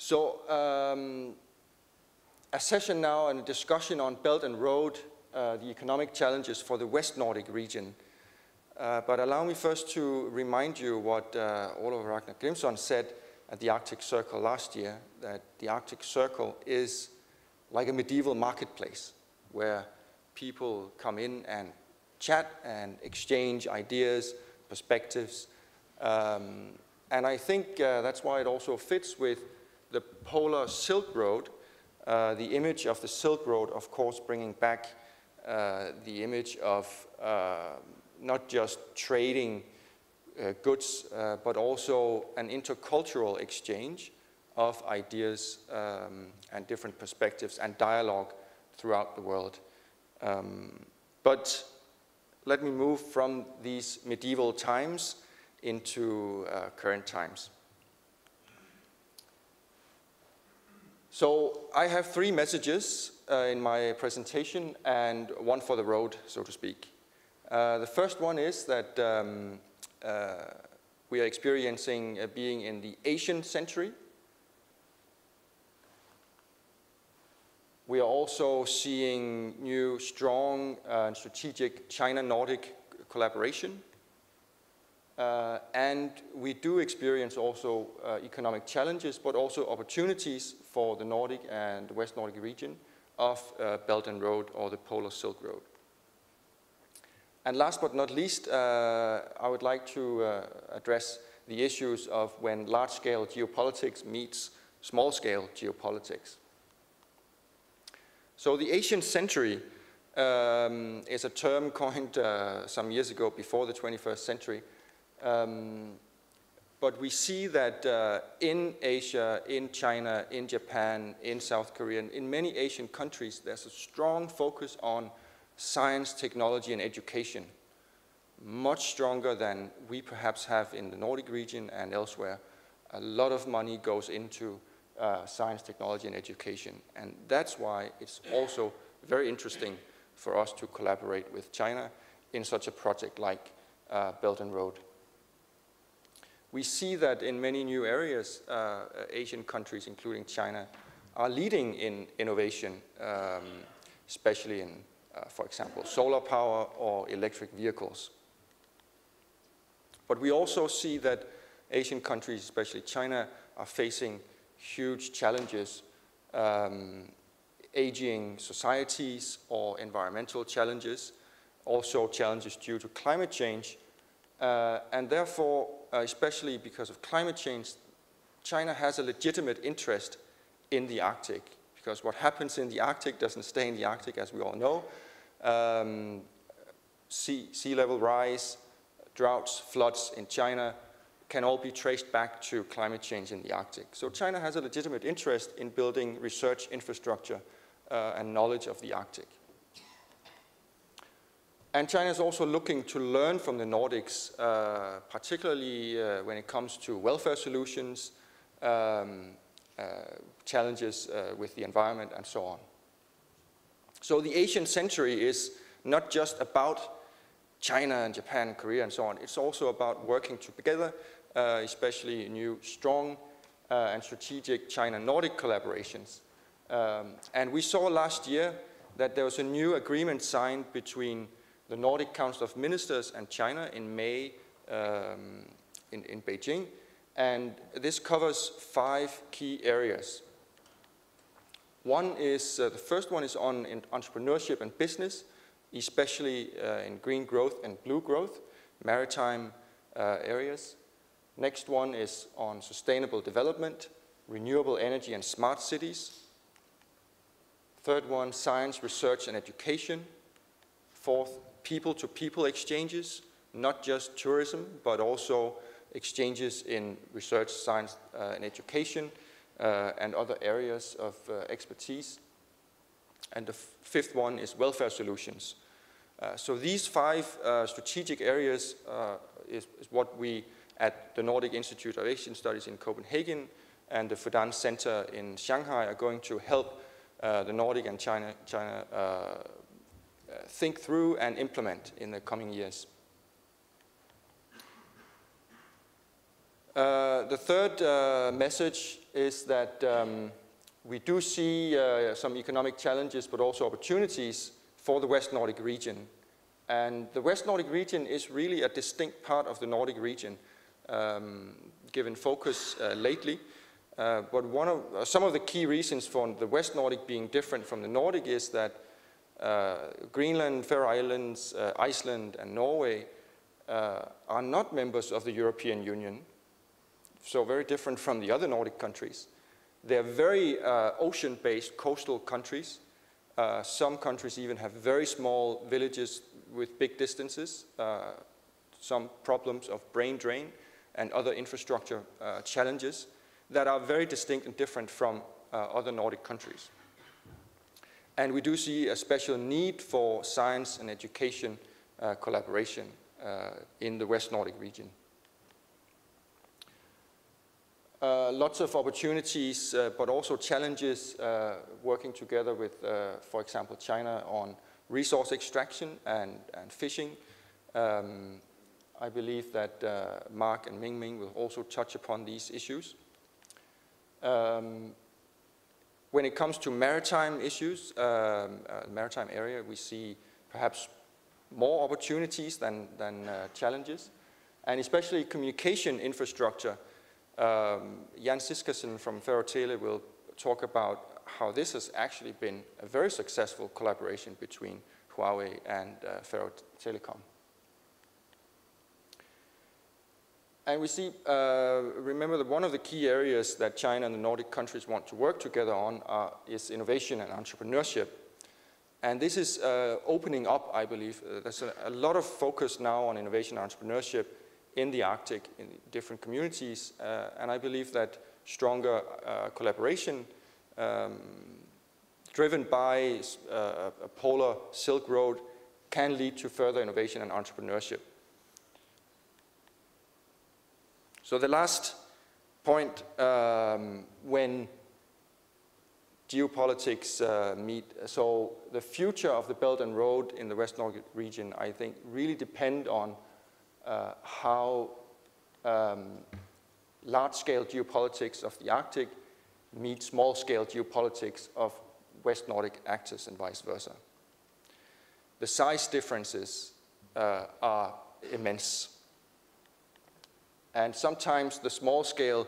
So a session now and a discussion on Belt and Road, the economic challenges for the West Nordic region. But allow me first to remind you what Ólafur Ragnar Grímsson said at the Arctic Circle last year, that the Arctic Circle is like a medieval marketplace where people come in and chat and exchange ideas, perspectives. And I think that's why it also fits with the polar Silk Road, the image of the Silk Road, of course, bringing back the image of not just trading goods, but also an intercultural exchange of ideas and different perspectives and dialogue throughout the world. But let me move from these medieval times into current times. So I have three messages in my presentation and one for the road, so to speak. The first one is that we are experiencing being in the Asian century. We are also seeing new, strong, and strategic China-NORDIC collaboration. And we do experience also economic challenges, but also opportunities for the Nordic and West Nordic region of Belt and Road or the Polar Silk Road. And last but not least, I would like to address the issues of when large-scale geopolitics meets small-scale geopolitics. So the Asian century is a term coined some years ago, before the 21st century. But we see that in Asia, in China, in Japan, in South Korea, in many Asian countries, there's a strong focus on science, technology, and education, much stronger than we perhaps have in the Nordic region and elsewhere. A lot of money goes into science, technology, and education, and that's why it's also very interesting for us to collaborate with China in such a project like Belt and Road. We see that in many new areas, Asian countries, including China, are leading in innovation, especially in, for example, solar power or electric vehicles. But we also see that Asian countries, especially China, are facing huge challenges, aging societies or environmental challenges, also challenges due to climate change, and therefore, especially because of climate change, China has a legitimate interest in the Arctic, because what happens in the Arctic doesn't stay in the Arctic, as we all know. Sea level rise, droughts, floods in China can all be traced back to climate change in the Arctic. So China has a legitimate interest in building research infrastructure and knowledge of the Arctic. And China is also looking to learn from the Nordics, particularly when it comes to welfare solutions, challenges with the environment, and so on. So the Asian century is not just about China and Japan, Korea, and so on. It's also about working together, especially new, strong, and strategic China-NORDIC collaborations. And we saw last year that there was a new agreement signed between the Nordic Council of Ministers and China in May in Beijing. And this covers 5 key areas. The first one is on entrepreneurship and business, especially in green growth and blue growth, maritime areas. Next one is on sustainable development, renewable energy and smart cities. Third one, science, research and education. Fourth, people-to-people exchanges, not just tourism, but also exchanges in research, science and education and other areas of expertise. And the fifth one is welfare solutions. So these 5 strategic areas is what we at the Nordic Institute of Asian Studies in Copenhagen and the Fudan Center in Shanghai are going to help the Nordic and China think through and implement in the coming years. The third message is that we do see some economic challenges, but also opportunities for the West Nordic region. And the West Nordic region is really a distinct part of the Nordic region, given focus lately. But some of the key reasons for the West Nordic being different from the Nordic is that Greenland, Faroe Islands, Iceland, and Norway are not members of the European Union, so very different from the other Nordic countries. They're very ocean-based coastal countries. Some countries even have very small villages with big distances, some problems of brain drain and other infrastructure challenges that are very distinct and different from other Nordic countries. And we do see a special need for science and education collaboration in the West Nordic region. Lots of opportunities, but also challenges working together with, for example, China on resource extraction and fishing. I believe that Mark and Ming will also touch upon these issues. When it comes to maritime issues, maritime area, we see perhaps more opportunities than challenges, and especially communication infrastructure. Jan Siskasen from Faroe Tele will talk about how this has actually been a very successful collaboration between Huawei and Faroe Telecom. And we see, remember that one of the key areas that China and the Nordic countries want to work together on is innovation and entrepreneurship. And this is opening up, I believe. There's a lot of focus now on innovation and entrepreneurship in the Arctic, in different communities, and I believe that stronger collaboration driven by a polar Silk Road can lead to further innovation and entrepreneurship. So the last point, when geopolitics meet, so the future of the Belt and Road in the West Nordic region, I think, really depend on how large-scale geopolitics of the Arctic meet small-scale geopolitics of West Nordic actors and vice versa. The size differences are immense. And sometimes the small scale,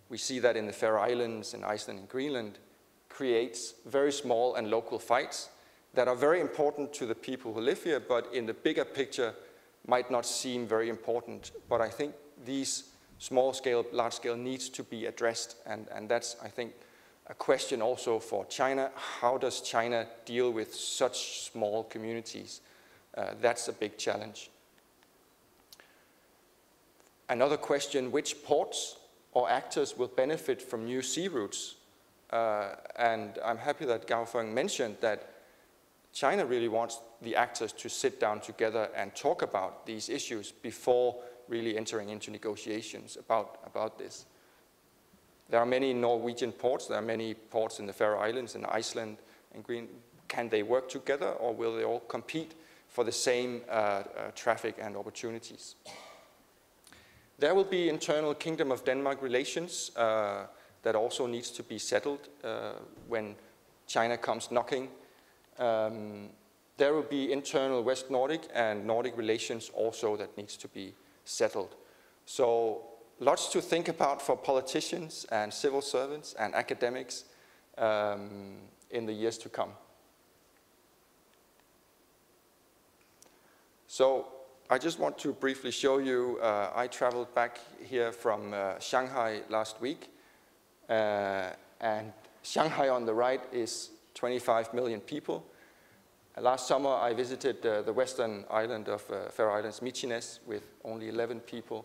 we see that in the Faroe Islands and Iceland and Greenland, creates very small and local fights that are very important to the people who live here, but in the bigger picture might not seem very important. But I think these small scale, large scale needs to be addressed, and that's, I think, a question also for China. How does China deal with such small communities? That's a big challenge. Another question, which ports or actors will benefit from new sea routes? And I'm happy that Gao Feng mentioned that China really wants the actors to sit down together and talk about these issues before really entering into negotiations about this. There are many Norwegian ports, there are many ports in the Faroe Islands and Iceland and Greenland. Can they work together, or will they all compete for the same traffic and opportunities? There will be internal Kingdom of Denmark relations that also needs to be settled when China comes knocking. There will be internal West Nordic and Nordic relations also that needs to be settled. So lots to think about for politicians and civil servants and academics in the years to come. So I just want to briefly show you, I traveled back here from Shanghai last week, and Shanghai on the right is 25 million people. Last summer I visited the western island of Faroe Islands, Mykines, with only 11 people,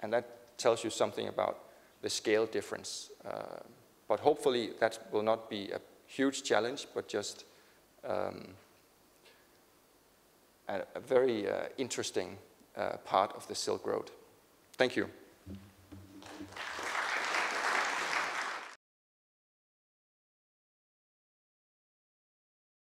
and that tells you something about the scale difference. But hopefully that will not be a huge challenge, but just a very interesting part of the Silk Road. Thank you.